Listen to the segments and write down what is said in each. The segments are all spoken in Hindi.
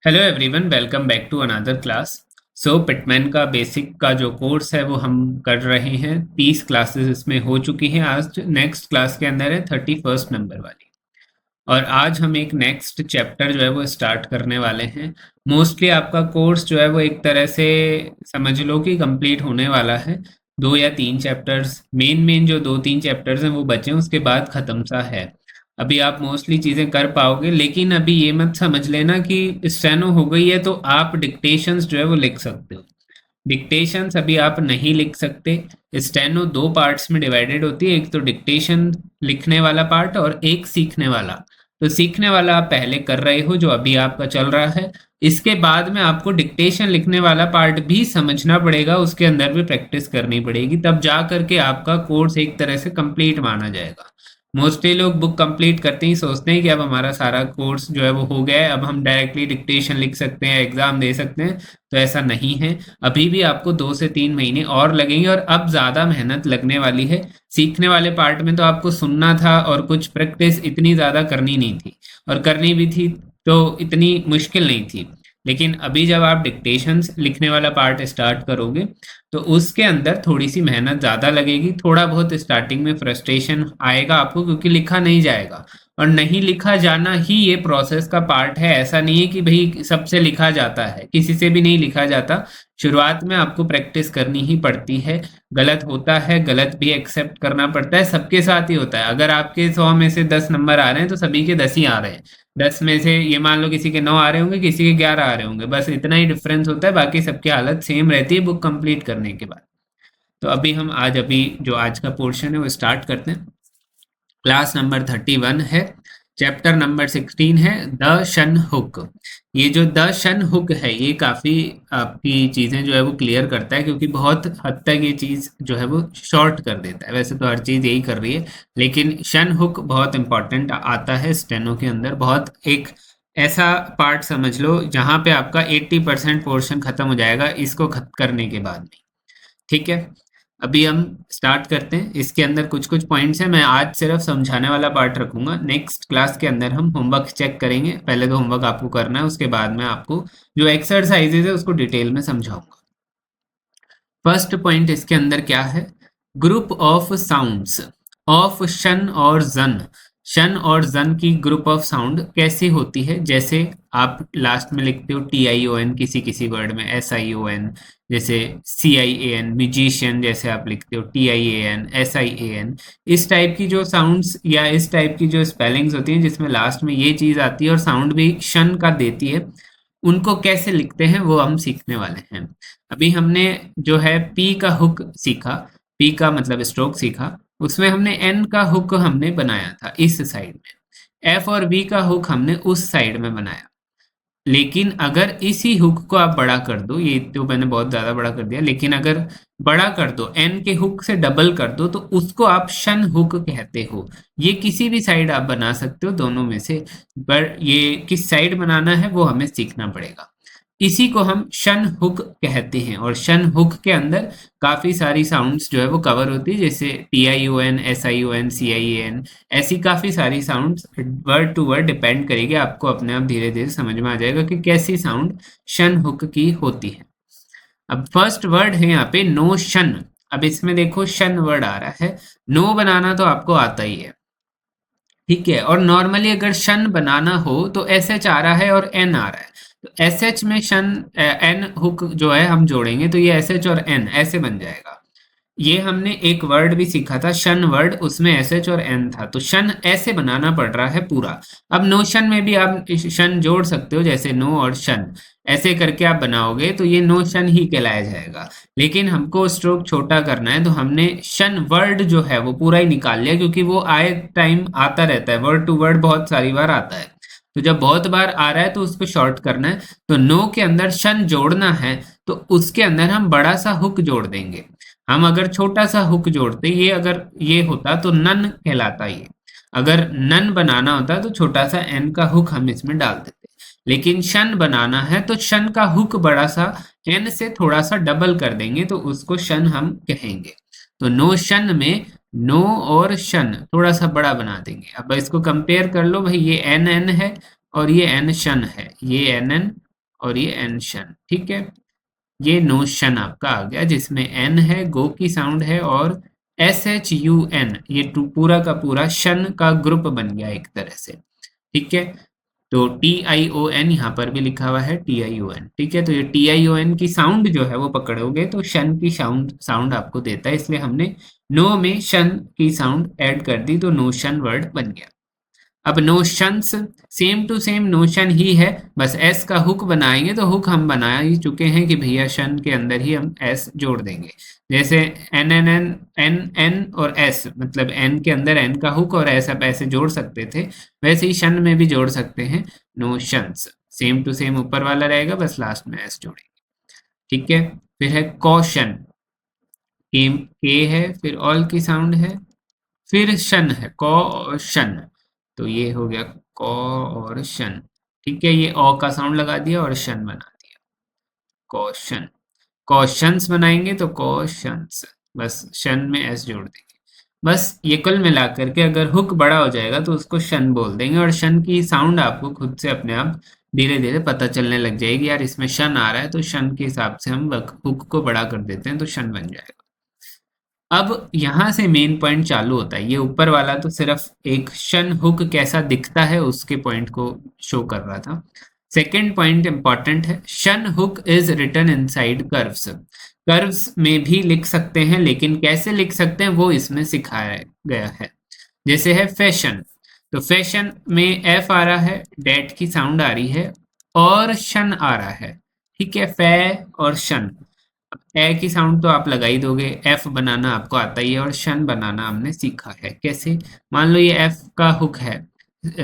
Hello everyone, welcome back to another class. Pitman का बेसिक का जो कोर्स है वो हम कर रहे हैं। 30 क्लासेस इसमें हो चुकी हैं। आज नेक्स्ट क्लास के अंदर है 31st नंबर वाली। और आज हम एक नेक्स्ट चैप्टर जो है वो स्टार्ट करने वाले हैं। मोस्टली आपका कोर्स जो है वो एक तरह से समझ लो कि कंप्लीट होने वाला है। 2 या 3 चैप्टर्स, मेन मेन जो 2-3 चैप्टर्स हैं वो बचे हैं, उसके बाद ख़त्म सा है। अभी आप मोस्टली चीज़ें कर पाओगे, लेकिन अभी ये मत समझ लेना कि स्टेनो हो गई है तो आप डिक्टेशंस जो है वो लिख सकते हो। डिक्टेशंस अभी आप नहीं लिख सकते। स्टेनो 2 पार्ट्स में डिवाइडेड होती है, एक तो डिक्टेशन लिखने वाला पार्ट और एक सीखने वाला। तो सीखने वाला आप पहले कर रहे हो, जो अभी आपका चल रहा है। इसके बाद में आपको डिक्टेशन लिखने वाला पार्ट भी समझना पड़ेगा, उसके अंदर भी प्रैक्टिस करनी पड़ेगी, तब जा करके आपका कोर्स एक तरह से कंप्लीट माना जाएगा। मोस्टली लोग बुक कंप्लीट करते ही सोचते हैं कि अब हमारा सारा कोर्स जो है वो हो गया है, अब हम डायरेक्टली डिक्टेशन लिख सकते हैं, एग्जाम दे सकते हैं। तो ऐसा नहीं है। अभी भी आपको 2 से 3 महीने और लगेंगे, और अब ज़्यादा मेहनत लगने वाली है। सीखने वाले पार्ट में तो आपको सुनना था और कुछ प्रैक्टिस इतनी ज़्यादा करनी नहीं थी, और करनी भी थी तो इतनी मुश्किल नहीं थी। लेकिन अभी जब आप डिक्टेशंस लिखने वाला पार्ट स्टार्ट करोगे तो उसके अंदर थोड़ी सी मेहनत ज़्यादा लगेगी। थोड़ा बहुत स्टार्टिंग में फ्रस्ट्रेशन आएगा आपको, क्योंकि लिखा नहीं जाएगा, और नहीं लिखा जाना ही ये प्रोसेस का पार्ट है। ऐसा नहीं है कि भाई सबसे लिखा जाता है, किसी से भी नहीं लिखा जाता। शुरुआत में आपको प्रैक्टिस करनी ही पड़ती है। गलत होता है, गलत भी एक्सेप्ट करना पड़ता है, सबके साथ ही होता है। अगर आपके 100 में से 10 नंबर आ रहे हैं तो सभी के 10 ही आ रहे हैं। 10 में से ये मान लो किसी के 9 आ रहे होंगे, किसी के 11 आ रहे होंगे, बस इतना ही डिफरेंस होता है। बाकी सबकी हालत सेम रहती है बुक कंप्लीट करने के बाद। तो अभी जो आज का पोर्शन है वो स्टार्ट करते हैं। क्लास नंबर 31 है। चैप्टर नंबर 16 है द शन हुक। ये जो द शन हुक है ये काफ़ी आपकी चीज़ें जो है वो क्लियर करता है, क्योंकि बहुत हद तक ये चीज़ जो है वो शॉर्ट कर देता है। वैसे तो हर चीज़ यही कर रही है, लेकिन शन हुक बहुत इंपॉर्टेंट आता है स्टेनो के अंदर। बहुत एक ऐसा पार्ट समझ लो जहाँ पे आपका 80% पोर्शन खत्म हो जाएगा इसको करने के बाद में। ठीक है, अभी हम स्टार्ट करते हैं। इसके अंदर कुछ कुछ पॉइंट्स हैं, मैं आज सिर्फ समझाने वाला पार्ट रखूंगा। नेक्स्ट क्लास के अंदर हम होमवर्क चेक करेंगे। पहले तो होमवर्क आपको करना है, उसके बाद में आपको जो एक्सरसाइजेज है उसको डिटेल में समझाऊंगा। फर्स्ट पॉइंट इसके अंदर क्या है? ग्रुप ऑफ साउंड्स ऑफ शन और जन। शन और जन की ग्रुप ऑफ साउंड कैसी होती है? जैसे आप लास्ट में लिखते हो TION किसी किसी वर्ड में, SION, जैसे CIAN, म्यूजिशियन जैसे आप लिखते हो TIAN, SIAN। इस टाइप की जो साउंड्स या इस टाइप की जो स्पेलिंग्स होती हैं जिसमें लास्ट में ये चीज़ आती है और साउंड भी शन का देती है, उनको कैसे लिखते हैं वो हम सीखने वाले हैं। अभी हमने जो है पी का हुक सीखा। पी का मतलब स्ट्रोक सीखा। उसमें हमने एन का हुक हमने बनाया था इस साइड में। एफ और वी का हुक हमने उस साइड में बनाया। लेकिन अगर इसी हुक को आप बड़ा कर दो, ये तो मैंने बहुत ज़्यादा बड़ा कर दिया, लेकिन अगर बड़ा कर दो, एन के हुक से डबल कर दो, तो उसको आप शन हुक कहते हो। ये किसी भी साइड आप बना सकते हो दोनों में से, पर ये किस साइड बनाना है वो हमें सीखना पड़ेगा। इसी को हम शन हुक कहते हैं, और शन हुक के अंदर काफ़ी सारी साउंड्स जो है वो कवर होती है, जैसे TION, SION, CIAN। ऐसी काफ़ी सारी sounds word to word depend करेगी। आपको अपने आप धीरे धीरे समझ में आ जाएगा कि कैसी साउंड शन हुक की होती है। अब फर्स्ट वर्ड है यहाँ पे नो शन। अब इसमें देखो शन वर्ड आ रहा है, नो बनाना तो आपको आता ही है, ठीक है। और नॉर्मली अगर शन बनाना हो तो SH आ रहा है और N आ रहा है, तो SH में शन N हुक जो है हम जोड़ेंगे तो ये SH और N ऐसे बन जाएगा। ये हमने एक वर्ड भी सीखा था शन वर्ड, उसमें SH और N था, तो शन ऐसे बनाना पड़ रहा है पूरा। अब नोशन में भी आप शन जोड़ सकते हो, जैसे नो और शन, ऐसे करके आप बनाओगे तो ये नोशन ही कहलाया जाएगा। लेकिन हमको स्ट्रोक छोटा करना है, तो हमने शन वर्ड जो है वो पूरा ही निकाल लिया, क्योंकि वो आए टाइम आता रहता है, वर्ड टू वर्ड बहुत सारी बार आता है। तो जब बहुत बार आ रहा है तो उसको शॉर्ट करना है। तो नो के अंदर शन जोड़ना है, तो उसके अंदर हम बड़ा सा हुक जोड़ देंगे। हम अगर छोटा सा हुक जोड़ते, ये अगर ये होता तो नन कहलाता ये। अगर नन बनाना होता तो छोटा सा एन का हुक हम इसमें डाल देते। लेकिन शन बनाना है तो शन का हुक बड़ा सा एन से थोड़ा सा डबल कर देंगे, तो उसको शन हम कहेंगे। तो नो शन में नो और शन थोड़ा सा बड़ा बना देंगे। अब इसको कंपेयर कर लो भाई, ये एन एन है और ये एन शन है, ये एन एन और ये एन शन, ठीक है। ये नोशन आपका आ गया जिसमें एन है, गो की साउंड है, और एस एच यू एन, ये पूरा का पूरा शन का ग्रुप बन गया एक तरह से, ठीक है। तो टी आई ओ एन यहाँ पर भी लिखा हुआ है, टी आई ओ एन, ठीक है। तो ये टी आई ओ एन की साउंड जो है वो पकड़ोगे तो शन की साउंड साउंड आपको देता है, इसलिए हमने नो में शन की साउंड ऐड कर दी, तो नोशन वर्ड बन गया। अब notions same to same notion ही है, बस एस का हुक बनाएंगे, तो हुक हम बना ही चुके हैं कि भैया शन के अंदर ही हम एस जोड़ देंगे। जैसे N N N N N और एस, मतलब एन के अंदर एन का हुक और एस आप ऐसे जोड़ सकते थे, वैसे ही शन में भी जोड़ सकते हैं। नोशंस सेम टू सेम ऊपर वाला रहेगा, बस लास्ट में एस जोड़ेंगे, ठीक है। फिर है कॉशन, के है, फिर ऑल की साउंड है, फिर शन है, कॉ और शन, तो ये हो गया कॉ और शन, ठीक है। ये ओ का साउंड लगा दिया और शन बना दिया, कॉशन। कॉशंस बनाएंगे तो कॉशंस, बस शन में एस जोड़ देंगे। बस ये कुल मिलाकर के अगर हुक बड़ा हो जाएगा तो उसको शन बोल देंगे, और शन की साउंड आपको खुद से अपने आप धीरे धीरे पता चलने लग जाएगी, यार इसमें शन आ रहा है, तो शन के हिसाब से हम हुक को बड़ा कर देते हैं तो शन बन जाएगा। अब यहाँ से मेन पॉइंट चालू होता है, ये ऊपर वाला तो सिर्फ एक शन हुक कैसा दिखता है उसके पॉइंट को शो कर रहा था। सेकेंड पॉइंट इंपॉर्टेंट है, shun hook is written inside curves. Curves में भी लिख सकते हैं, लेकिन कैसे लिख सकते हैं वो इसमें सिखाया गया है। जैसे है फैशन, तो फैशन में एफ आ रहा है, डेट की साउंड आ रही है, और शन आ रहा है, ठीक है, फै और शन। ए की साउंड तो आप लगा ही दोगे, एफ बनाना आपको आता ही है, और शन बनाना हमने सीखा है कैसे। मान लो ये एफ का हुक है,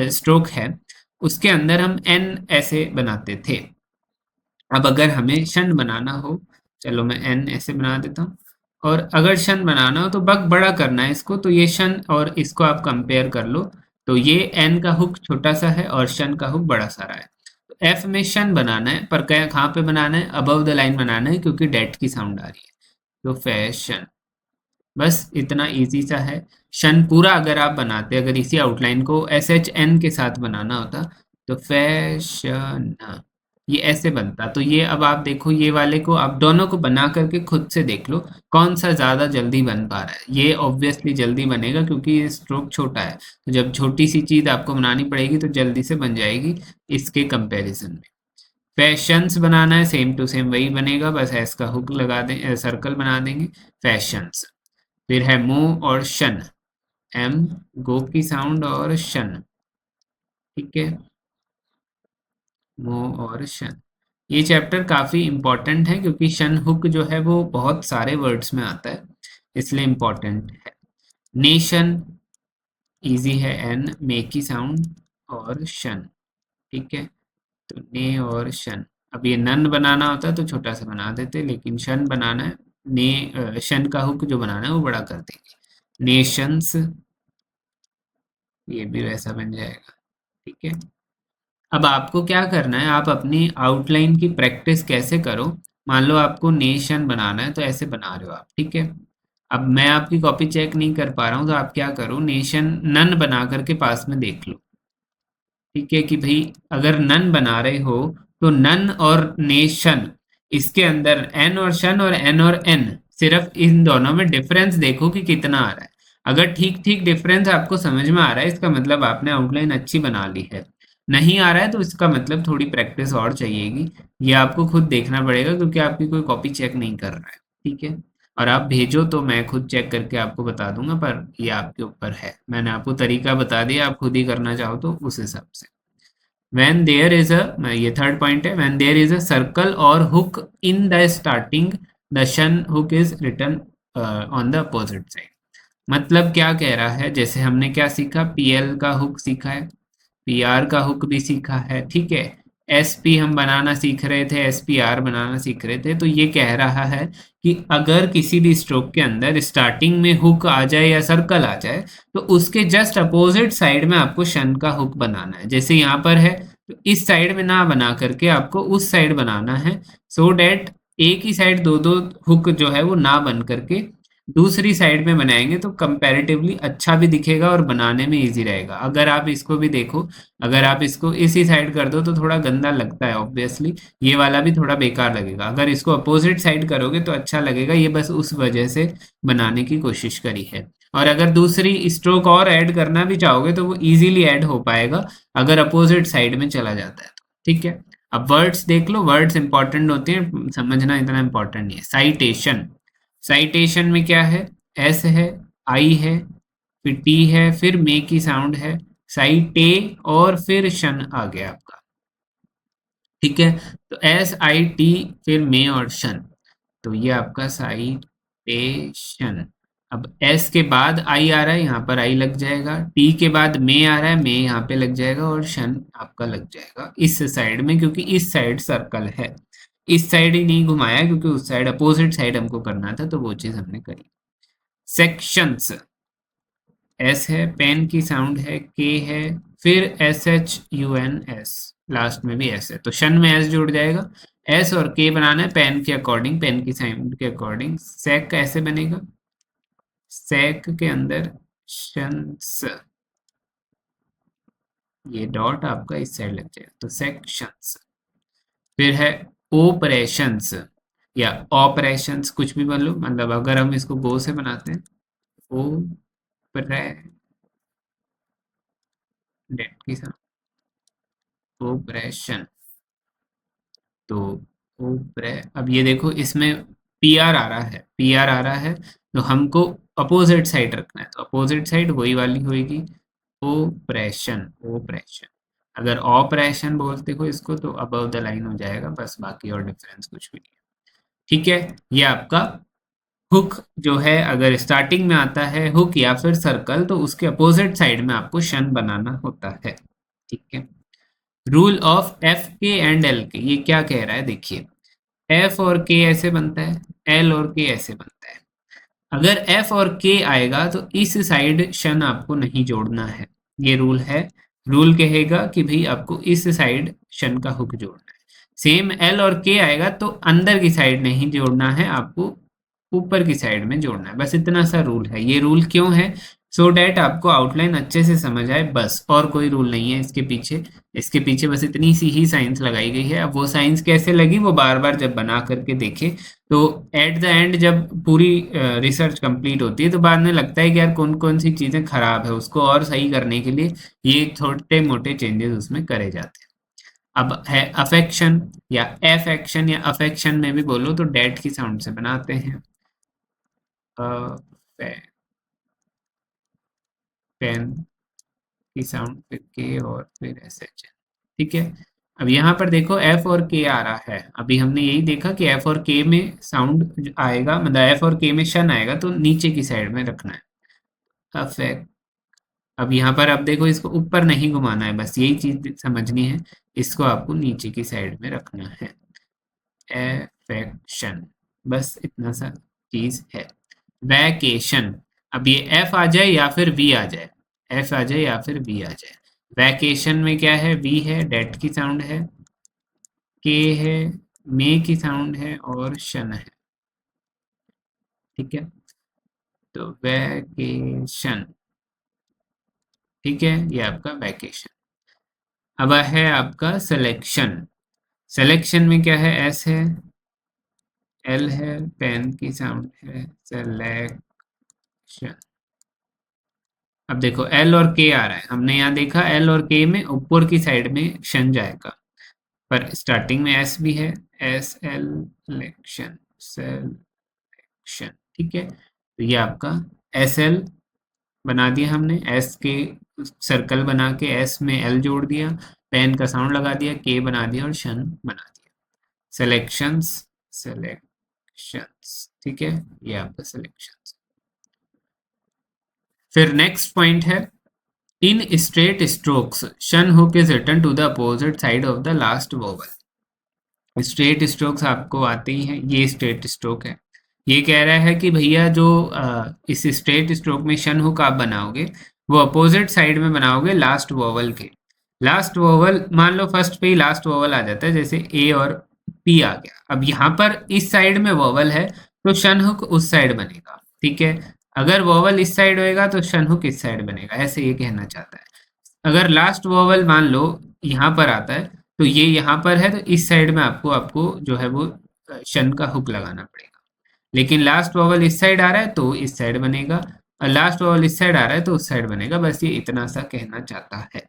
स्ट्रोक है, उसके अंदर हम एन ऐसे बनाते थे। अब अगर हमें शन बनाना हो, चलो मैं एन ऐसे बना देता हूँ, और अगर शन बनाना हो तो बड़ा करना है इसको, तो ये शन और इसको आप कंपेयर कर लो, तो ये एन का हुक छोटा सा है और शन का हुक बड़ा सारा है। एफ में शन बनाना है, पर कहाँ पे बनाना है, अबव द लाइन बनाना है, क्योंकि डेट की साउंड आ रही है, तो फैशन। बस इतना इजी सा है। शन पूरा अगर आप बनाते, अगर इसी आउटलाइन को एस एच एन के साथ बनाना होता, तो फैशन ये ऐसे बनता। तो ये अब आप देखो, ये वाले को आप दोनों को बना करके खुद से देख लो कौन सा ज़्यादा जल्दी बन पा रहा है। ये ऑब्वियसली जल्दी बनेगा क्योंकि ये स्ट्रोक छोटा है, तो जब छोटी सी चीज़ आपको बनानी पड़ेगी तो जल्दी से बन जाएगी इसके कंपैरिजन में। फैशंस बनाना है, सेम टू सेम वही बनेगा, बस एस का हुक लगा दें, सर्कल बना देंगे, फैशंस। फिर है मूव और शन, एम गो की साउंड और शन, ठीक है, मूव और शन। ये चैप्टर काफ़ी इम्पोर्टेंट है क्योंकि शन हुक जो है वो बहुत सारे वर्ड्स में आता है, इसलिए इम्पोर्टेंट है। नेशन इजी है, एन मे की साउंड और शन, ठीक है। तो ने और शन, अब ये नन बनाना होता है तो छोटा सा बना देते, लेकिन शन बनाना है, ने शन का हुक जो बनाना है वो बड़ा कर देंगे। नेशंस, ये भी वैसा बन जाएगा, ठीक है। अब आपको क्या करना है, आप अपनी आउटलाइन की प्रैक्टिस कैसे करो। मान लो आपको नेशन बनाना है तो ऐसे बना रहे हो आप, ठीक है। अब मैं आपकी कॉपी चेक नहीं कर पा रहा हूँ, तो आप क्या करो, नेशन नन बना करके पास में देख लो, ठीक है, कि भाई अगर नन बना रहे हो तो नन और नेशन, इसके अंदर एन और शन और एन और एन, सिर्फ इन दोनों में डिफरेंस देखो कि कितना आ रहा है। अगर ठीक ठीक डिफरेंस आपको समझ में आ रहा है, इसका मतलब आपने आउटलाइन अच्छी बना ली है। नहीं आ रहा है तो इसका मतलब थोड़ी प्रैक्टिस और चाहिएगी, ये आपको खुद देखना पड़ेगा क्योंकि आपकी कोई कॉपी चेक नहीं कर रहा है, ठीक है। और आप भेजो तो मैं खुद चेक करके आपको बता दूंगा, पर ये आपके ऊपर है, मैंने आपको तरीका बता दिया, आप खुद ही करना चाहो तो उस हिसाब से। when there is a, ये थर्ड पॉइंट है, when there is a circle or hook in the starting, the shunt hook is written on the opposite side। मतलब क्या कह रहा है, जैसे हमने क्या सीखा, पीएल का हुक सीखा है, पीआर का हुक भी सीखा है, ठीक है। एसपी हम बनाना सीख रहे थे, एसपीआर बनाना सीख रहे थे, तो ये कह रहा है कि अगर किसी भी स्ट्रोक के अंदर स्टार्टिंग में हुक आ जाए या सर्कल आ जाए, तो उसके जस्ट अपोजिट साइड में आपको शन का हुक बनाना है। जैसे यहाँ पर है, तो इस साइड में ना बना करके आपको उस साइड बनाना है, सो डैट एक ही साइड दो दो हुक जो है वो ना बन करके दूसरी साइड में बनाएंगे तो कंपैरेटिवली अच्छा भी दिखेगा और बनाने में इजी रहेगा। अगर आप इसको भी देखो, अगर आप इसको इसी साइड कर दो तो थोड़ा गंदा लगता है ऑब्वियसली, ये वाला भी थोड़ा बेकार लगेगा। अगर इसको अपोजिट साइड करोगे तो अच्छा लगेगा, ये बस उस वजह से बनाने की कोशिश करी है। और अगर दूसरी स्ट्रोक और ऐड करना भी चाहोगे तो वो इजीली ऐड हो पाएगा अगर अपोजिट साइड में चला जाता है तो। ठीक है, अब वर्ड्स देख लो, वर्ड्स इंपॉर्टेंट होते हैं, समझना इतना इंपॉर्टेंट नहीं है। साइटेशन, साइटेशन में क्या है, एस है, आई है, फिर टी है, फिर मे की साउंड है, साइटे, और फिर शन आ गया आपका। ठीक है, तो एस आई टी फिर मे और शन, तो ये आपका साइटेशन। अब एस के बाद आई आ रहा है, यहाँ पर आई लग जाएगा, टी के बाद मे आ रहा है, मे यहाँ पे लग जाएगा, और शन आपका लग जाएगा इस साइड में, क्योंकि इस साइड सर्कल है। इस साइड ही नहीं घुमाया क्योंकि उस साइड अपोजिट साइड हमको करना था, तो वो चीज हमने करी। सेक्शंस, एस है, पेन की साउंड है, के है, फिर S H U N S, last में भी एस है, तो शन में एस जुड़ जाएगा। एस और के बनाना है पेन के अकॉर्डिंग, पेन की साउंड के अकॉर्डिंग। सेक कैसे बनेगा, सेक के अंदर शंस, ये डॉट आपका इस साइड लग जाएगा, तो सेक्शंस। फिर है ऑपरेशंस या ऑपरेशंस, कुछ भी बोलो, मतलब अगर हम इसको गो से बनाते हैं, ओपरे, डेट की ऑपरेशन, तो ओपरे। अब ये देखो इसमें पी आर आ रहा है, पी आर आ रहा है, तो हमको अपोजिट साइड रखना है, तो अपोजिट साइड वही वाली होगी, ओपरेशन, ओपरेशन। अगर ऑपरेशन बोलते हो इसको तो अबव द लाइन हो जाएगा, बस बाकी और डिफरेंस कुछ भी नहीं है। ठीक है, ये आपका हुक जो है, अगर स्टार्टिंग में आता है हुक या फिर सर्कल, तो उसके अपोजिट साइड में आपको शन बनाना होता है। ठीक है, रूल ऑफ एफ के एंड एल के, ये क्या कह रहा है देखिए, एफ और के ऐसे बनता है, एल और के ऐसे बनता है। अगर एफ और के आएगा तो इस साइड शन आपको नहीं जोड़ना है, ये रूल है। रूल कहेगा कि भाई आपको इस साइड शन का हुक जोड़ना है। सेम एल और के आएगा तो अंदर की साइड नहीं जोड़ना है, आपको ऊपर की साइड में जोड़ना है, बस इतना सा रूल है। ये रूल क्यों है, सो डैट आपको आउटलाइन अच्छे से समझ आए, बस, और कोई रूल नहीं है इसके पीछे। इसके पीछे बस इतनी सी ही साइंस लगाई गई है। अब वो साइंस कैसे लगी वो बार बार जब बना करके देखे, तो एट द एंड जब पूरी रिसर्च कंप्लीट होती है तो बाद में लगता है कि यार कौन कौन सी चीज़ें खराब है, उसको और सही करने के लिए ये छोटे मोटे चेंजेस उसमें करे जाते हैं। अब है अफेक्शन या एफेक्शन, या अफेक्शन में भी बोलो तो डेट की साउंड से बनाते हैं, पेन की साउंड, फिर के और फिर एस एच। ठीक है, अब यहाँ पर देखो एफ और के आ रहा है, अभी हमने यही देखा कि एफ और के में साउंड आएगा, मतलब एफ और के में शन आएगा तो नीचे की साइड में रखना है, अफेक्ट। अब यहाँ पर अब देखो इसको ऊपर नहीं घुमाना है, बस यही चीज समझनी है, इसको आपको नीचे की साइड में रखना है, एफेक्शन, बस इतना सा चीज है। वैकेशन, अब ये एफ आ जाए या फिर वी आ जाए, एफ आ जाए या फिर वी आ जाए। वैकेशन में क्या है, वी है, डेट की साउंड है, के है, मे की साउंड है, और शन है। ठीक है, तो वैकेशन, ठीक है, ये आपका वैकेशन। अब है आपका सिलेक्शन, सिलेक्शन में क्या है, एस है, एल है, पेन की साउंड है, सिलेक्शन। अब देखो एल और के आ रहा है, हमने यहाँ देखा एल और के में ऊपर की साइड में शन जाएगा, पर स्टार्टिंग में एस भी है, एस एल इलेक्शन सेलेक्शन। ठीक है, तो ये आपका एस एल बना दिया हमने, एस के सर्कल बना के एस में एल जोड़ दिया, पेन का साउंड लगा दिया, के बना दिया और शन बना दिया, सिलेक्शंस, सिलेक्शंस। ठीक है, ये आपका सिलेक्शंस। फिर नेक्स्ट पॉइंट है, in straight strokes shun hook is written to the opposite side of the last vowel. Straight strokes आपको आते ही हैं, ये स्ट्रेट स्ट्रोक है। ये कह रहा है कि भैया जो इस स्ट्रेट स्ट्रोक में शन हुक आप बनाओगे वो अपोजिट साइड में बनाओगे लास्ट वोवल के। लास्ट वोवल मान लो फर्स्ट पे ही लास्ट वोवल आ जाता है, जैसे ए और पी आ गया। अब यहाँ पर इस साइड में वोवल है तो शन हुक उस साइड बनेगा। ठीक है। अगर वॉवल इस साइड होएगा तो शनहुक इस साइड बनेगा, ऐसे ये कहना चाहता है। अगर लास्ट वॉवल मान लो यहाँ पर आता है, तो ये यहाँ पर है, तो इस साइड में आपको आपको जो है वो शन का हुक लगाना पड़ेगा। लेकिन लास्ट वॉवल इस साइड आ रहा है तो इस साइड बनेगा, और लास्ट वॉवल इस साइड आ रहा है तो उस साइड बनेगा। बस ये इतना सा कहना चाहता है।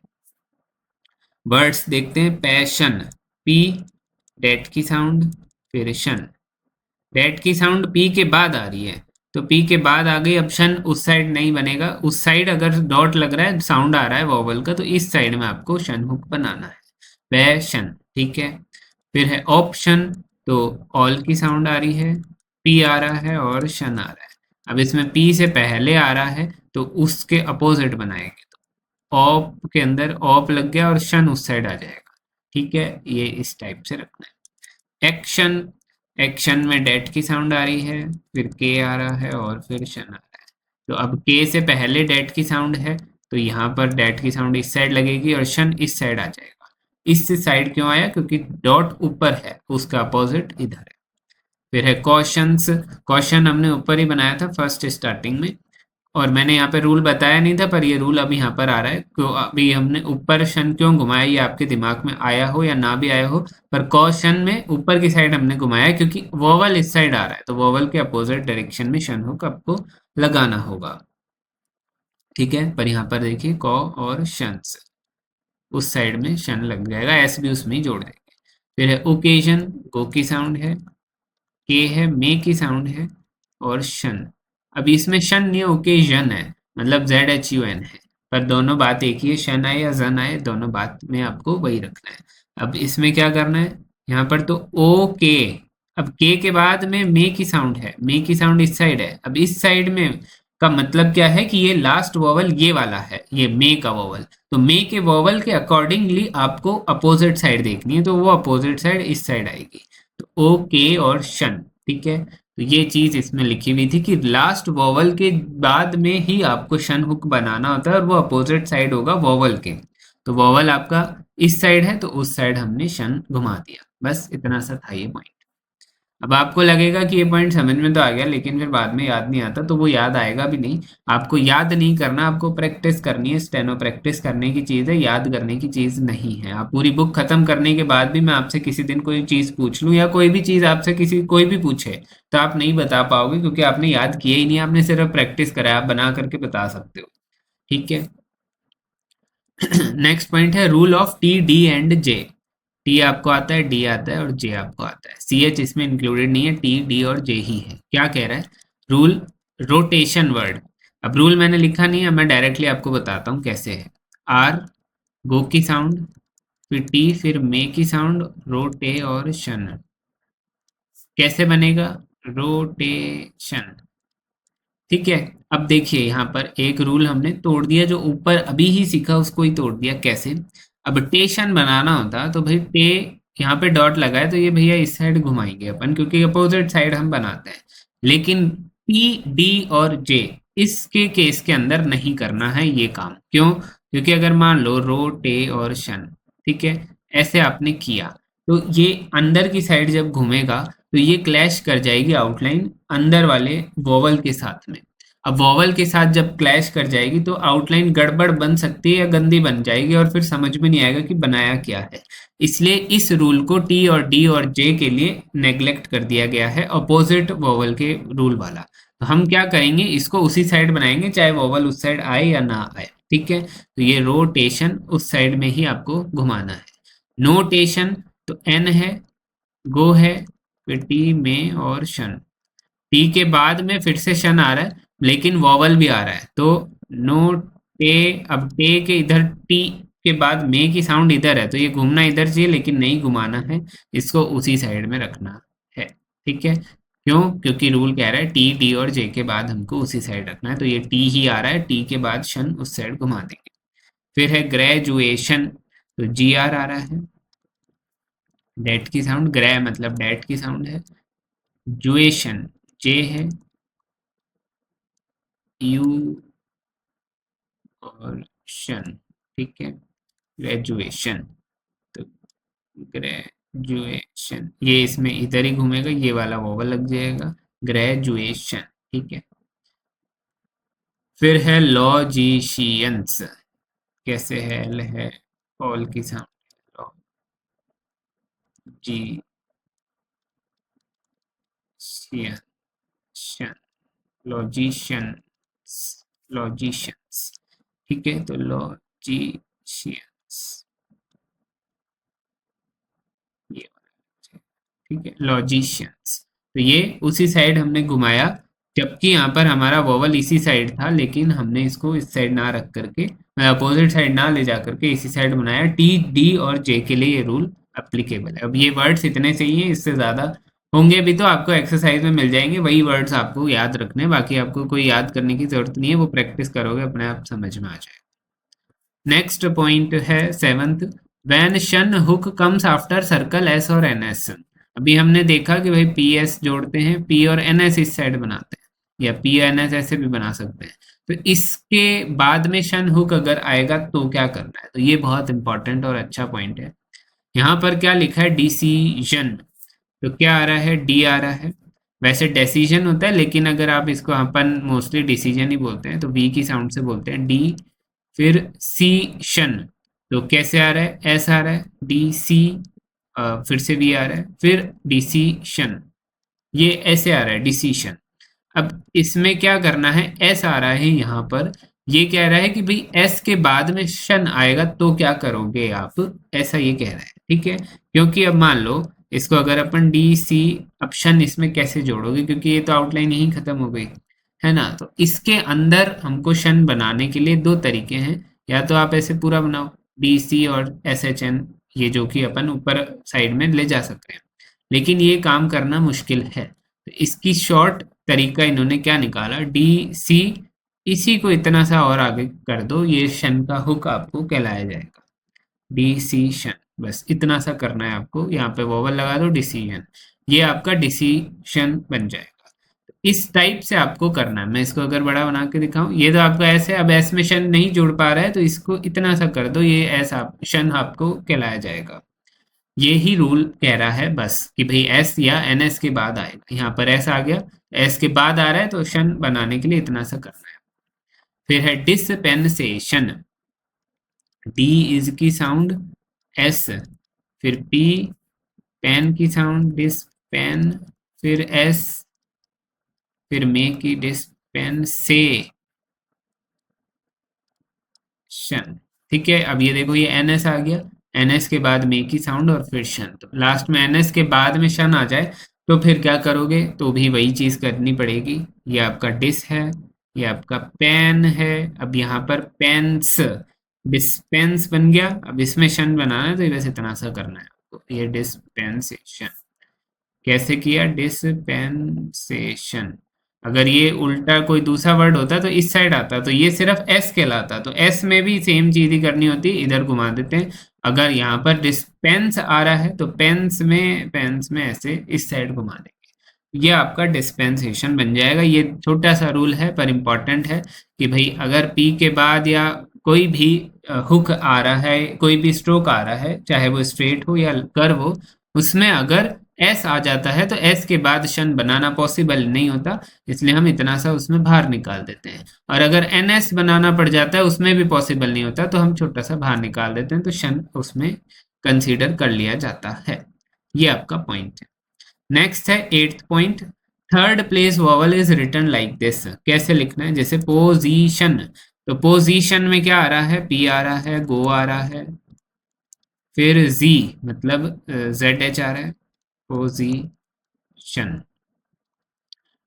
वर्ड्स देखते हैं। पैशन, पी, डेट की साउंड, फिर शन। डेट की साउंड पी के बाद आ रही है, तो पी के बाद आ गई। अब शन उस साइड नहीं बनेगा, उस साइड अगर डॉट लग रहा है, साउंड आ रहा है वॉवल का, तो इस साइड में आपको शन हुक बनाना है। पैशन, ठीक है। फिर है ऑप्शन, तो ऑल की साउंड आ रही है, पी आ रहा है और शन आ रहा है। अब इसमें पी से पहले आ रहा है तो उसके अपोजिट बनाएंगे, तो ऑप के अंदर ऑप लग गया और शन उस साइड आ जाएगा। ठीक है, ये इस टाइप से रखना है। एक्शन, एक्शन में डेट की साउंड आ रही है, फिर के आ रहा है और फिर शन आ रहा है। तो अब के से पहले डेट की साउंड है, तो यहाँ पर डेट की साउंड इस साइड लगेगी और शन इस साइड आ जाएगा। इस साइड क्यों आया? क्योंकि डॉट ऊपर है, उसका अपोजिट इधर है। फिर है क्वेश्चंस। क्वेश्चन हमने ऊपर ही बनाया था फर्स्ट स्टार्टिंग में, और मैंने यहाँ पे रूल बताया नहीं था, पर ये रूल अभी यहाँ पर आ रहा है। क्यों अभी हमने ऊपर शन क्यों घुमाया, ये आपके दिमाग में आया हो या ना भी आया हो, पर क्वेश्चन में ऊपर की साइड हमने घुमाया क्योंकि वोवल इस साइड आ रहा है, तो वोवल के अपोजिट डायरेक्शन में शन हुक आपको लगाना होगा। ठीक है, पर यहाँ पर देखिए क और शन से उस साइड में शन लग जाएगा, एस भी उसमें ही जोड़ देंगे। फिर है ओकेजन, गो की साउंड है, के है, मे की साउंड है और शन। अब इसमें शन नहीं है, ओकेजन है, मतलब जेड एच यू एन है, पर दोनों बात एक ही है, शन आए या जन आए, दोनों बात में आपको वही रखना है। अब इसमें क्या करना है, यहाँ पर तो ओ के, अब के के बाद में मे की साउंड है, मे की साउंड इस साइड है। अब इस साइड में का मतलब क्या है कि ये लास्ट वोवल ये वाला है, ये मे का वोवल, तो मे के वोवल के अकॉर्डिंगली आपको अपोजिट साइड देखनी है, तो वो अपोजिट साइड इस साइड आएगी, तो ओ के और शन। ठीक है, तो ये चीज इसमें लिखी हुई थी कि लास्ट वोवल के बाद में ही आपको शन हुक बनाना होता है, और वो अपोजिट साइड होगा वोवल के। तो वोवल आपका इस साइड है, तो उस साइड हमने शन घुमा दिया। बस इतना सा था ये पॉइंट। अब आपको लगेगा कि ये पॉइंट समझ में तो आ गया, लेकिन फिर बाद में याद नहीं आता, तो वो याद आएगा भी नहीं। आपको याद नहीं करना, आपको प्रैक्टिस करनी है। स्टेनो प्रैक्टिस करने की चीज़ है, याद करने की चीज़ नहीं है। आप पूरी बुक खत्म करने के बाद भी मैं आपसे किसी दिन कोई चीज़ पूछ लूँ, या कोई भी चीज़ आपसे किसी कोई भी पूछे, तो आप नहीं बता पाओगे, क्योंकि आपने याद किया ही नहीं, आपने सिर्फ प्रैक्टिस करा है। आप बना करके बता सकते हो। ठीक है। नेक्स्ट पॉइंट है rule of T, D and J. T आपको आता है, डी आता है और जे आपको आता है। सी एच इसमें इंक्लूडेड नहीं है, टी, डी और जे ही है। क्या कह रहा है रूल? Rotation word. अब रूल मैंने लिखा नहीं है, मैं डायरेक्टली आपको बताता हूँ कैसे है। आर, गो की साउंड, फिर टी, फिर मे की साउंड, रोटे और शन। कैसे बनेगा? रोटेशन। ठीक है। अब देखिए यहाँ पर एक रूल हमने तोड़ दिया, जो ऊपर अभी ही सीखा उसको ही तोड़ दिया। कैसे? अब टेशन बनाना होता तो भाई टे, यहाँ पे डॉट लगा है तो ये भैया इस साइड घुमाएंगे अपन, क्योंकि अपोजिट साइड हम बनाते हैं। लेकिन पी, डी और जे इसके केस के अंदर नहीं करना है ये काम। क्यों? क्योंकि अगर मान लो रो, टे और शन, ठीक है, ऐसे आपने किया, तो ये अंदर की साइड जब घूमेगा तो ये क्लैश कर जाएगी आउटलाइन अंदर वाले वोवल के साथ में। अब वोवल के साथ जब क्लैश कर जाएगी तो आउटलाइन गड़बड़ बन सकती है या गंदी बन जाएगी, और फिर समझ में नहीं आएगा कि बनाया क्या है। इसलिए इस रूल को टी और डी और जे के लिए नेग्लेक्ट कर दिया गया है, अपोजिट वोवल के रूल वाला। तो हम क्या करेंगे, इसको उसी साइड बनाएंगे, चाहे वोवल उस साइड आए या ना आए। ठीक है, तो ये रोटेशन उस साइड में ही आपको घुमाना है। नोटेशन, तो एन है, गो है, फिर टी में और शन। टी के बाद में फिर से शन आ रहा है, लेकिन वॉवल भी आ रहा है, तो नो टे। अब टे के इधर टी के बाद मे की साउंड इधर है, तो ये घूमना इधर चाहिए, लेकिन नहीं घुमाना है, इसको उसी साइड में रखना है। ठीक है, क्यों? क्योंकि रूल कह रहा है टी, डी और जे के बाद हमको उसी साइड रखना है, तो ये टी ही आ रहा है, टी के बाद शन उस साइड घुमा देंगे। फिर है ग्रेजुएशन, तो जी आर आ रहा है, डेट की साउंड, ग्रे मतलब डेट की साउंड है, जुएशन जे है, यू और शन। ठीक है, ग्रेजुएशन, तो ग्रेजुएशन ये इसमें इधर ही घूमेगा, ये वाला वोवल लग जाएगा, ग्रेजुएशन। ठीक है, फिर है लॉजिशियंस, कैसे है, ल है ऑल की साउंड, लॉजिशियन, लॉजिशियंस, लॉजिशियंस, ठीक है, तो लॉजिशियंस, ये वाला, ठीक है, लॉजिशियंस। तो ये उसी साइड हमने घुमाया, जबकि यहाँ पर हमारा वोवल इसी साइड था, लेकिन हमने इसको इस साइड ना रख करके, अपोजिट साइड ना ले जा करके इसी साइड बनाया। टी, डी और जे के लिए ये रूल अप्लीकेबल है। अब ये वर्ड्स इतने सही हैं, इससे ज़्यादा होंगे भी तो आपको एक्सरसाइज में मिल जाएंगे, वही वर्ड्स आपको याद रखने, बाकी आपको कोई याद करने की जरूरत नहीं है, वो प्रैक्टिस करोगे अपने आप समझ में आ जाएगा। नेक्स्ट पॉइंट है सेवंथ, व्हेन शन hook comes after circle S और एन एस। अभी हमने देखा कि भाई पी एस जोड़ते हैं, पी और एन एस इस साइड बनाते हैं, या पी एन एस ऐसे भी बना सकते हैं। तो इसके बाद में शन हुक अगर आएगा तो क्या करना है, तो ये बहुत इंपॉर्टेंट और अच्छा पॉइंट है। यहाँ पर क्या लिखा है, डिसीजन, तो क्या आ रहा है, डी आ रहा है। वैसे डेसीजन होता है, लेकिन अगर आप इसको अपन मोस्टली डिसीजन ही बोलते हैं, तो वी की साउंड से बोलते हैं, डी। फिर सी शन, तो कैसे आ रहा है, एस आ रहा है, डी सी, फिर से वी आ रहा है, फिर डिसीशन, ये ऐसे आ रहा है डिसीशन। अब इसमें क्या करना है, एस आ रहा है यहाँ पर, ये कह रहा है कि भाई एस के बाद में शन आएगा तो क्या करोगे आप, ऐसा ये कह रहा है, ठीक है। क्योंकि अब मान लो इसको अगर अपन डी सी, अब शन इसमें कैसे जोड़ोगे, क्योंकि ये तो आउटलाइन यहीं खत्म हो गई है ना। तो इसके अंदर हमको शन बनाने के लिए दो तरीके हैं, या तो आप ऐसे पूरा बनाओ डी सी और एस एच एन, ये जो कि अपन ऊपर साइड में ले जा सकते हैं, लेकिन ये काम करना मुश्किल है। तो इसकी शॉर्ट तरीका इन्होंने क्या निकाला, डी सी, इसी को इतना सा और आगे कर दो, ये शन का हुक आपको कहलाया जाएगा, डिसीशन, बस इतना सा करना है आपको, यहाँ पे वोवल लगा दो, डिसीजन, ये आपका डिसीशन बन जाएगा। इस टाइप से आपको करना है। मैं इसको अगर बड़ा बना के दिखाऊं, ये तो आपका ऐसे, अब एस में शन नहीं जुड़ पा रहा है तो इसको इतना सा कर दो, ये एस आप शन आपको कहलाया जाएगा। ये ही रूल कह रहा है बस कि भाई एस या एन एस के बाद आएगा, यहाँ पर एस आ गया, एस के बाद आ रहा है तो शन बनाने के लिए इतना सा करना है। फिर है डिसपेंसेशन, डी इज की साउंड, एस, फिर पी, पेन की साउंड, डिसपेन, फिर एस, फिर मे की डिस्पेंसेशन, ठीक है। अब ये देखो ये एन एस आ गया, एन एस के बाद मे की साउंड और फिर शन, तो लास्ट में एन एस के बाद में शन आ जाए तो फिर क्या करोगे, तो भी वही चीज करनी पड़ेगी। ये आपका डिस है, ये आपका पेन है, अब यहाँ पर पेंस, डिस्पेंस बन गया, अब इसमें शन बनाना है तो बस इतना सा करना है आपको, ये डिस्पेंसेशन। कैसे किया, डिस्पेंसेशन, अगर ये उल्टा कोई दूसरा वर्ड होता तो इस साइड आता, तो ये सिर्फ एस कहलाता, तो एस में भी सेम चीज ही करनी होती, इधर घुमा देते हैं। अगर यहाँ पर डिस्पेंस आ रहा है तो पेंस में ऐसे इस साइड घुमा देंगे, ये आपका डिस्पेंसेशन बन जाएगा। ये छोटा सा रूल है पर इम्पॉर्टेंट है कि भाई अगर पी के बाद या कोई भी हुक आ रहा है, कोई भी स्ट्रोक आ रहा है, चाहे वो स्ट्रेट हो या कर्व हो, उसमें अगर एस आ जाता है तो एस के बाद शन बनाना पॉसिबल नहीं होता, इसलिए हम इतना सा उसमें बाहर निकाल देते हैं। और अगर एन एस बनाना पड़ जाता है उसमें भी पॉसिबल नहीं होता, तो हम छोटा सा बाहर निकाल देते हैं, तो शन उसमें कंसीडर कर लिया जाता है। ये आपका पॉइंट है। नेक्स्ट है eighth point, third place vowel is written like this, कैसे लिखना है, जैसे पोजीशन, तो पोजीशन में क्या आ रहा है, पी आ रहा है, गो आ रहा है, फिर जी मतलब जेड एच आ रहा है, पोजीशन।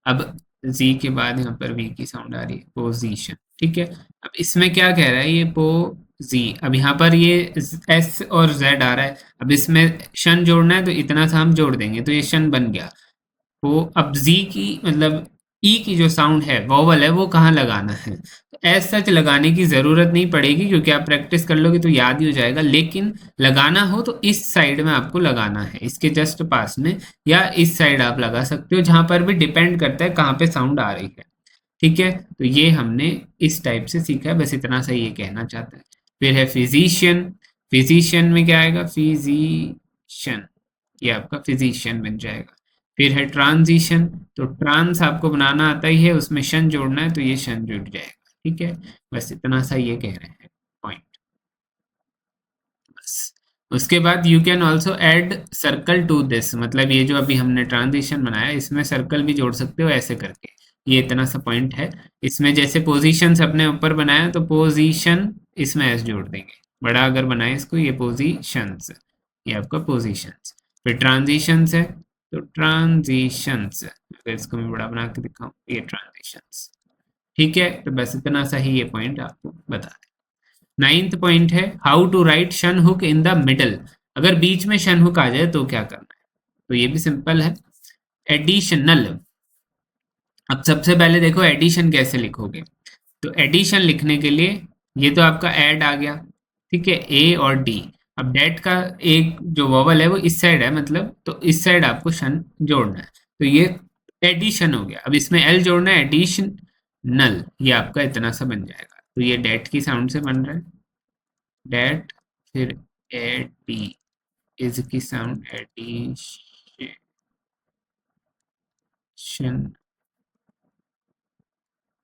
अब जी के बाद यहाँ पर वी की साउंड आ रही है, पोजीशन, ठीक है। अब इसमें क्या कह रहा है, ये पो जी, अब यहाँ पर ये एस और जेड आ रहा है, अब इसमें शन जोड़ना है तो इतना सा हम जोड़ देंगे तो ये शन बन गया। तो अब जी की मतलब ई की जो साउंड है, वोवल है, वो कहाँ लगाना है, तो एज सच लगाने की ज़रूरत नहीं पड़ेगी, क्योंकि आप प्रैक्टिस कर लोगे तो याद ही हो जाएगा, लेकिन लगाना हो तो इस साइड में आपको लगाना है, इसके जस्ट पास में, या इस साइड आप लगा सकते हो, जहां पर भी डिपेंड करता है कहाँ पे साउंड आ रही है, ठीक है। तो ये हमने इस टाइप से सीखा है, बस इतना सा ये कहना चाहता है। फिर है फिजिशियन, फिजिशियन में क्या आएगा, फिजिशियन, ये आपका फिजिशियन बन जाएगा। फिर है ट्रांजिशन, तो ट्रांस आपको बनाना आता ही है, उसमें शन जोड़ना है तो ये शन जुड़ जाएगा, ठीक है, बस इतना सा ये कह रहे हैं पॉइंट। बस उसके बाद you can also add circle to this, मतलब ये जो अभी हमने ट्रांजिशन बनाया इसमें सर्कल भी जोड़ सकते हो ऐसे करके। ये इतना सा पॉइंट है। इसमें जैसे पोजीशंस अपने ऊपर बनाया तो पोजीशन इसमें एस जोड़ देंगे, बड़ा अगर बनाए इसको, ये पोजीशंस, ये आपका पोजीशंस। फिर ट्रांजिशंस है तो ट्रांजिशंस, अगर इसको मैं बड़ा बना के दिखाऊं, ये ट्रांजिशंस। ठीक है, तो बस इतना सा ही ये पॉइंट आपको बता दें। नाइन्थ पॉइंट है how to write shun hook in the middle. अगर बीच में शन हुक आ जाए तो क्या करना है, तो ये भी सिंपल है, एडिशनल। अब सबसे पहले देखो एडिशन कैसे लिखोगे, तो एडिशन लिखने के लिए ये तो आपका ऐड आ गया, ठीक है, ए और डी। अब डेट का एक जो वॉवल है वो इस साइड है, मतलब तो इस साइड आपको शन जोड़ना है, तो ये एडिशन हो गया। अब इसमें एल जोड़ना है, एडिशन नल, ये आपका इतना सा बन जाएगा। तो ये डेट की साउंड से बन रहा है, डेट, फिर ए डी, इज की साउंड एडिशन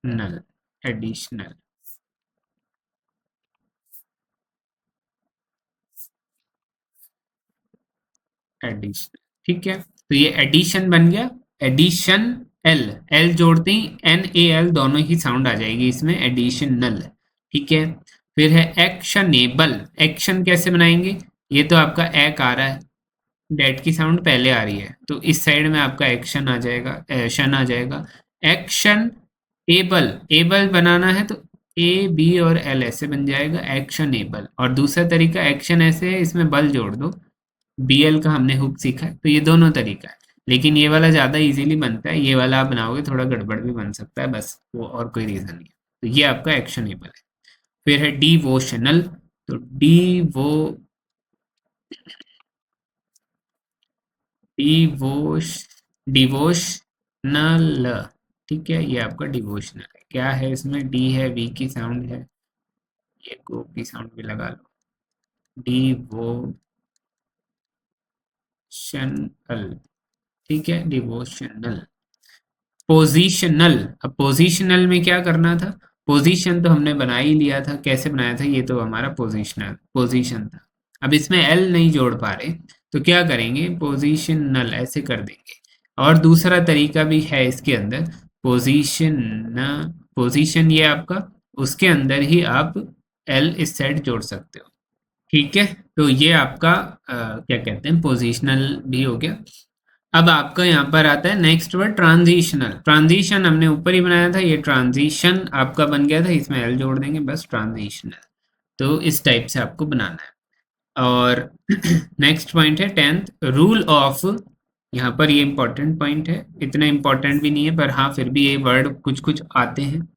नल, एडिशनल। एडिशन, ठीक है, तो ये एडिशन बन गया, एडिशन एल, एल जोड़ते ही एन ए एल दोनों ही साउंड आ जाएगी इसमें, एडिशनल। ठीक है, फिर है एक्शनेबल। एक्शन कैसे बनाएंगे, ये तो आपका एक आ रहा है, डेट की साउंड पहले आ रही है, तो इस साइड में आपका एक्शन आ जाएगा, शन आ जाएगा। एक्शन एबल, एबल बनाना है तो ए बी और एल ऐसे बन जाएगा, एक्शन एबल। और दूसरा तरीका एक्शन ऐसे है, इसमें बल जोड़ दो, बी एल का हमने हुक सीखा है, तो ये दोनों तरीका है, लेकिन ये वाला ज़्यादा इजीली बनता है, ये वाला आप बनाओगे थोड़ा गड़बड़ भी बन सकता है, बस वो और कोई रीज़न नहीं है। तो ये आपका एक्शनेबल है। फिर है डिवोशनल, तो डिवोश डिवोशनल, ठीक है, ये आपका डिवोशनल है। क्या है इसमें, डी है, वी की साउंड है, ये को की साउंड भी लगा लो, डिवोशनल, ठीक है, डिवोशनल। पोजिशनल, अब पोजिशनल में क्या करना था, पोजीशन तो हमने बना ही लिया था, कैसे बनाया था, ये तो हमारा पोजिशनल पोजीशन था। अब इसमें एल नहीं जोड़ पा रहे, तो क्या करेंगे, पोजिशनल ऐसे कर देंगे। और दूसरा तरीका भी है इसके अंदर, पोजीशन, पोजीशन ये आपका, उसके अंदर ही आप एल इस साइड जोड़ सकते हो। ठीक है, तो ये आपका क्या कहते हैं, पोजीशनल भी हो गया। अब आपका यहाँ पर आता है नेक्स्ट वर्ड ट्रांजिशनल। ट्रांजिशन हमने ऊपर ही बनाया था, ये ट्रांजिशन आपका बन गया था, इसमें एल जोड़ देंगे बस, ट्रांजिशनल। तो इस टाइप से आपको बनाना है। और नेक्स्ट पॉइंट है टेंथ, रूल ऑफ। यहाँ पर ये इंपॉर्टेंट पॉइंट है, इतना इंपॉर्टेंट भी नहीं है पर हाँ फिर भी ये वर्ड कुछ कुछ आते हैं।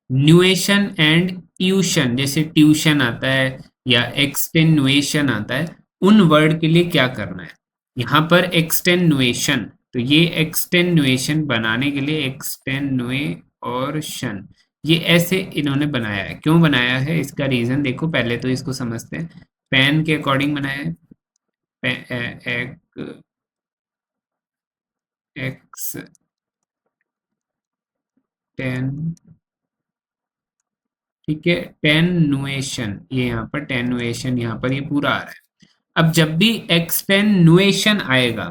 न्यूएशन एंड ट्यूशन, जैसे ट्यूशन आता है या एक्सटेन्युएशन आता है, उन वर्ड के लिए क्या करना है, यहाँ पर एक्सटेन्युएशन, तो ये एक्सटेन्युएशन बनाने के लिए एक्सटेन्युएशन, ये ऐसे इन्होंने बनाया है। क्यों बनाया है, इसका रीजन देखो, पहले तो इसको समझते हैं। पेन के अकॉर्डिंग बनाया है, एक्स टेन, ठीक है, टेनुएशन, ये यहाँ पर टेनुएशन, यहाँ पर ये पूरा आ रहा है। अब जब भी एक्सटेनुएशन आएगा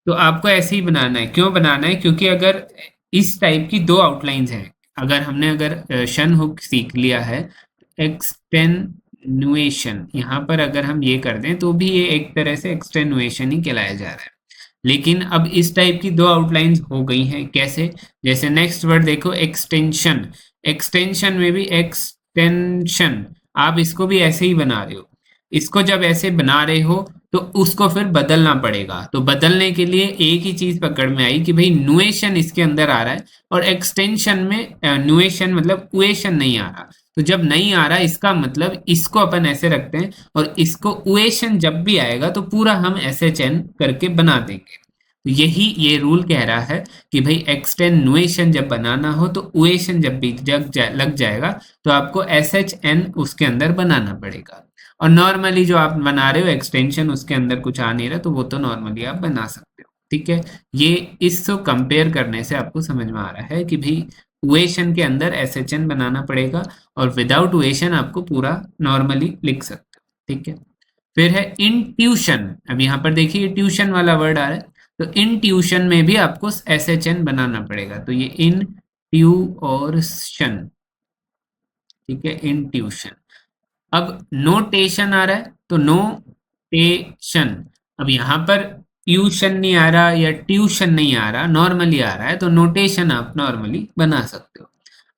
तो आपको ऐसे ही बनाना है। क्यों बनाना है, क्योंकि अगर इस टाइप की दो आउटलाइंस हैं, अगर हमने अगर शन हुक सीख लिया है, एक्सटेनुएशन, यहाँ पर अगर हम ये कर दें तो भी ये एक तरह से एक्सटेनुएशन ही कहलाया जा रहा है। लेकिन अब इस टाइप की दो आउटलाइंस हो गई हैं, कैसे, जैसे नेक्स्ट वर्ड देखो एक्सटेंशन, एक्सटेंशन में भी एक्सटेंशन, आप इसको भी ऐसे ही बना रहे हो, इसको जब ऐसे बना रहे हो तो उसको फिर बदलना पड़ेगा। तो बदलने के लिए एक ही चीज पकड़ में आई कि भाई नुएशन इसके अंदर आ रहा है और एक्सटेंशन में नुएशन मतलब उएशन नहीं आ रहा। तो जब नहीं आ रहा इसका मतलब इसको अपन ऐसे रखते हैं और इसको उएशन जब भी आएगा तो पूरा हम ऐसे चेन करके बना देंगे। तो यही ये रूल कह रहा है कि भाई एक्सटेनुएशन जब बनाना हो तो उएशन जब भी लग जाएगा तो आपको एस एच एन उसके अंदर बनाना पड़ेगा। और नॉर्मली जो आप बना रहे हो एक्सटेंशन उसके अंदर कुछ आ नहीं रहा तो वो तो नॉर्मली आप बना सकते हो। ठीक है, ये इसको कंपेयर करने से आपको समझ में आ रहा है कि भाई उएशन के अंदर एसएचएन बनाना पड़ेगा और विदाउट उएशन आपको पूरा नॉर्मली लिख सकते हो, ठीक है। फिर है इंट्यूशन। अब यहाँ पर देखिए ट्यूशन वाला वर्ड आ रहा है, तो इंट्यूशन में भी आपको एसएचएन बनाना पड़ेगा, तो ये इन ट्यू और शन, ठीक है, इंट्यूशन। अब नोटेशन आ रहा है, तो नोटेशन, अब यहाँ पर ट्यूशन नहीं आ रहा या ट्यूशन नहीं आ रहा, नॉर्मली आ रहा है, तो नोटेशन आप नॉर्मली बना सकते हो।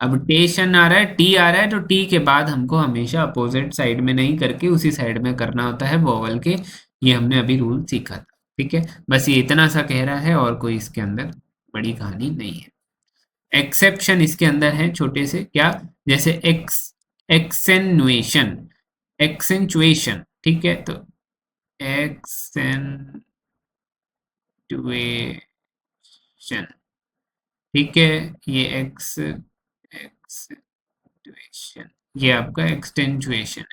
अब टेशन आ रहा है, टी आ रहा है, तो टी के बाद हमको हमेशा अपोजिट साइड में नहीं करके उसी साइड में करना होता है वोवल के, ये हमने अभी रूल सीखा था, ठीक है। बस ये इतना सा कह रहा है और कोई इसके अंदर बड़ी कहानी नहीं है। एक्सेप्शन इसके अंदर है छोटे से, क्या, जैसे एक्सेनुएशन, एक्सेंचुएशन, ठीक है, तो एक्सेंटुएशन, ठीक है, ये एक्सेंटुएशन, ये आपका एक्सटेंचुएशन है।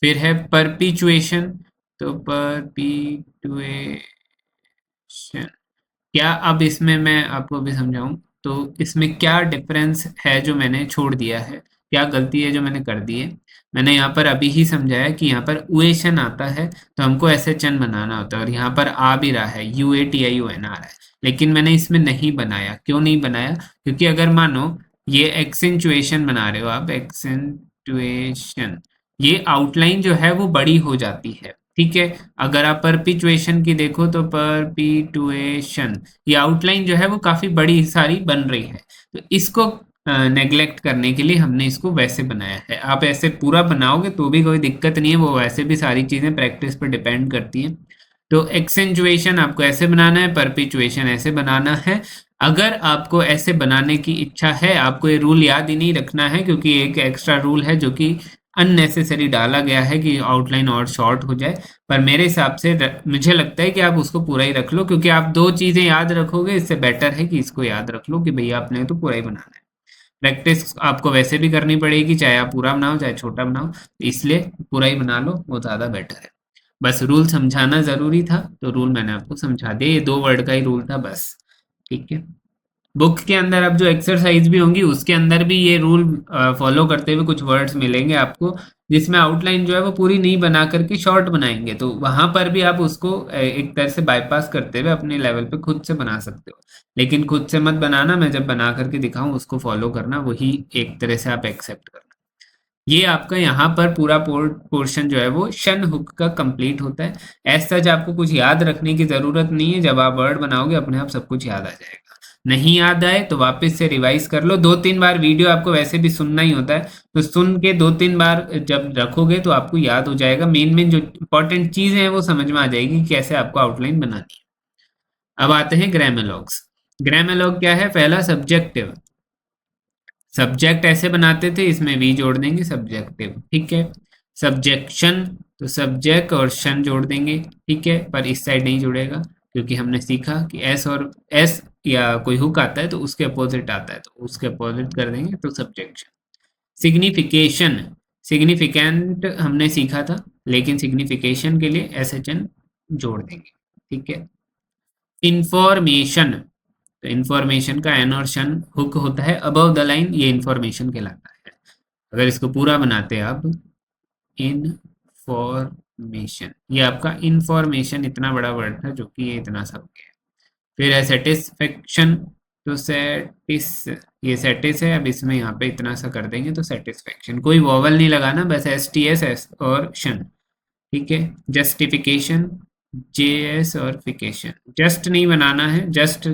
फिर है परपिचुएशन, तो परपिटुएशन, क्या, अब इसमें मैं आपको भी समझाऊं, तो इसमें क्या डिफरेंस है जो मैंने छोड़ दिया है, क्या गलती है जो मैंने कर दी है। मैंने यहाँ पर अभी ही समझाया कि यहाँ पर उएशन आता है तो हमको एसएचएन बनाना होता है, और यहाँ पर आ भी रहा है यूएटीआईओएन आ रहा है, लेकिन मैंने इसमें नहीं बनाया। क्यों नहीं बनाया? क्योंकि अगर मानो ये एक्सेंचुएशन बना रहे हो आप, एक्सेंटुएशन, ये आउटलाइन जो है वो बड़ी हो जाती है, ठीक है। अगर आप परपिचुएशन की देखो तो परपिटुएशन, ये आउटलाइन जो है वो काफी बड़ी सारी बन रही है, तो इसको नेग्लेक्ट करने के लिए हमने इसको वैसे बनाया है। आप ऐसे पूरा बनाओगे तो भी कोई दिक्कत नहीं है, वो वैसे भी सारी चीजें प्रैक्टिस पर डिपेंड करती हैं। तो एक्सेंचुएशन आपको ऐसे बनाना है, परपिचुएशन ऐसे बनाना है। अगर आपको ऐसे बनाने की इच्छा है, आपको ये रूल याद ही नहीं रखना है, क्योंकि एक एक्स्ट्रा रूल है जो कि अननेसेसरी डाला गया है कि आउटलाइन और शॉर्ट हो जाए, पर मेरे हिसाब से मुझे लगता है कि आप उसको पूरा ही रख लो, क्योंकि आप दो चीजें याद रखोगे, इससे बेटर है कि इसको याद रख लो कि भैया आपने तो पूरा ही बनाना है। प्रैक्टिस आपको वैसे भी करनी पड़ेगी, चाहे आप पूरा बनाओ चाहे छोटा बनाओ, इसलिए पूरा ही बना लो, वो ज़्यादा बेटर है। बस रूल समझाना ज़रूरी था, तो रूल मैंने आपको समझा दिया, ये 2 वर्ड का ही रूल था बस, ठीक है। बुक के अंदर अब जो एक्सरसाइज भी होंगी उसके अंदर भी ये रूल फॉलो करते हुए कुछ वर्ड्स मिलेंगे आपको, जिसमें आउटलाइन जो है वो पूरी नहीं बना करके शॉर्ट बनाएंगे, तो वहां पर भी आप उसको एक तरह से बाईपास करते हुए अपने लेवल पे खुद से बना सकते हो, लेकिन खुद से मत बनाना, मैं जब बना करके दिखाऊं उसको फॉलो करना, वही एक तरह से आप एक्सेप्ट करना। ये आपका यहाँ पर पूरा पोर्शन जो है वो शन हुक का कंप्लीट होता है। एज सच आपको कुछ याद रखने की ज़रूरत नहीं है, जब आप वर्ड बनाओगे अपने आप सब कुछ याद आ जाएगा। नहीं याद आए तो वापस से रिवाइज कर लो, 2-3 बार वीडियो आपको वैसे भी सुनना ही होता है, तो सुन के 2-3 बार जब रखोगे तो आपको याद हो जाएगा, मेन मेन जो इंपॉर्टेंट चीज़ें हैं वो समझ में आ जाएगी कि कैसे आपको आउटलाइन बनानी है। अब आते हैं ग्रामेलॉग्स। ग्रामेलॉग क्या है? पहला सब्जेक्टिव, सब्जेक्ट ऐसे बनाते थे, इसमें वी जोड़ देंगे सब्जेक्टिव, ठीक है। सब्जेक्शन, तो सब्जेक्ट और शन जोड़ देंगे, ठीक है, पर इस साइड नहीं जुड़ेगा, क्योंकि हमने सीखा कि एस और एस या कोई हुक आता है तो उसके अपोजिट आता है, तो उसके अपोजिट कर देंगे, तो सब्जेक्शन। सिग्निफिकेशन, सिग्निफिकेंट हमने सीखा था, लेकिन सिग्निफिकेशन के लिए एस एच एन जोड़ देंगे, ठीक है। इंफॉर्मेशन, तो इंफॉर्मेशन का एन और शन हुक होता है अबव द लाइन, ये इंफॉर्मेशन कहलाता है। अगर इसको पूरा बनाते हैं आप, इंफॉर्मेशन, ये आपका इंफॉर्मेशन इतना बड़ा वर्ड था जो कि ये इतना सा हो गया। फिर है सेटिस्फेक्शन, तो ये सेटिस है, अब इसमें यहाँ पे इतना सा कर देंगे तो सेटिस्फेक्शन, कोई वॉवल नहीं लगाना, बस एस टी एस और शन, ठीक है। जस्टिफिकेशन, जे एस और फिकेशन, जस्ट नहीं बनाना है, जस्ट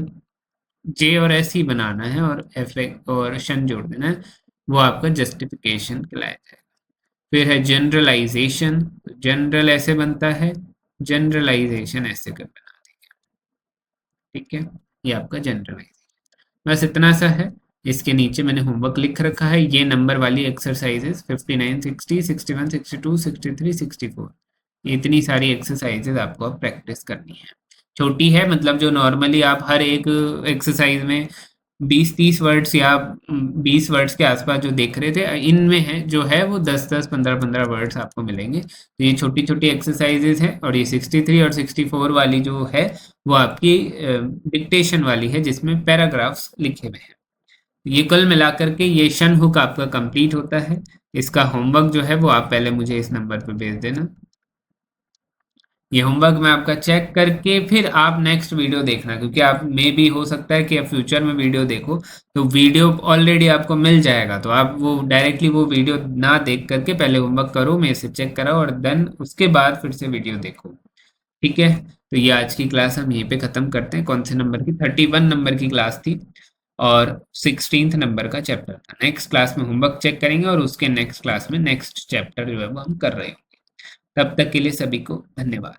जे और एस ही बनाना है, और एफ और शन जोड़ देना है, वो आपका जस्टिफिकेशन कहलाया जाएगा। फिर है जनरलाइजेशन, जनरल ऐसे बनता है, जनरलाइजेशन ऐसे कर बना देंगे, ठीक है, ये आपका जनरलाइजेशन। बस इतना सा है। इसके नीचे मैंने होमवर्क लिख रखा है, ये नंबर वाली एक्सरसाइजेस 59, 60, 61, 62, 63, 64, इतनी सारी एक्सरसाइजेज आपको अब प्रैक्टिस करनी है। छोटी है, मतलब जो नॉर्मली आप हर एक एक्सरसाइज में 20-30 वर्ड्स या 20 वर्ड्स के आसपास जो देख रहे थे, इनमें है जो है वो 10-10, 15-15 वर्ड्स आपको मिलेंगे, तो ये छोटी छोटी एक्सरसाइजेज हैं। और ये 63 और 64 वाली जो है वो आपकी डिक्टेशन वाली है, जिसमें पैराग्राफ्स लिखे हुए हैं। ये कुल मिलाकर के ये शन हुक आपका कंप्लीट होता है। इसका होमवर्क जो है वो आप पहले मुझे इस नंबर पे भेज देना। ये होमवर्क मैं आपका चेक करके फिर आप नेक्स्ट वीडियो देखना, क्योंकि आप में भी हो सकता है कि आप फ्यूचर में वीडियो देखो तो वीडियो ऑलरेडी आपको मिल जाएगा, तो आप वो डायरेक्टली वो वीडियो ना देख करके पहले होमवर्क करो, मैं इसे चेक कराओ और देन उसके बाद फिर से वीडियो देखो। ठीक है, तो ये आज की क्लास हम यहीं पे ख़त्म करते हैं। कौन से नंबर की? 31 नंबर की क्लास थी और 16th नंबर का चैप्टर था। नेक्स्ट क्लास में होमवर्क चेक करेंगे और उसके नेक्स्ट क्लास में नेक्स्ट चैप्टर जो है वो हम कर रहे हैं। तब तक के लिए सभी को धन्यवाद।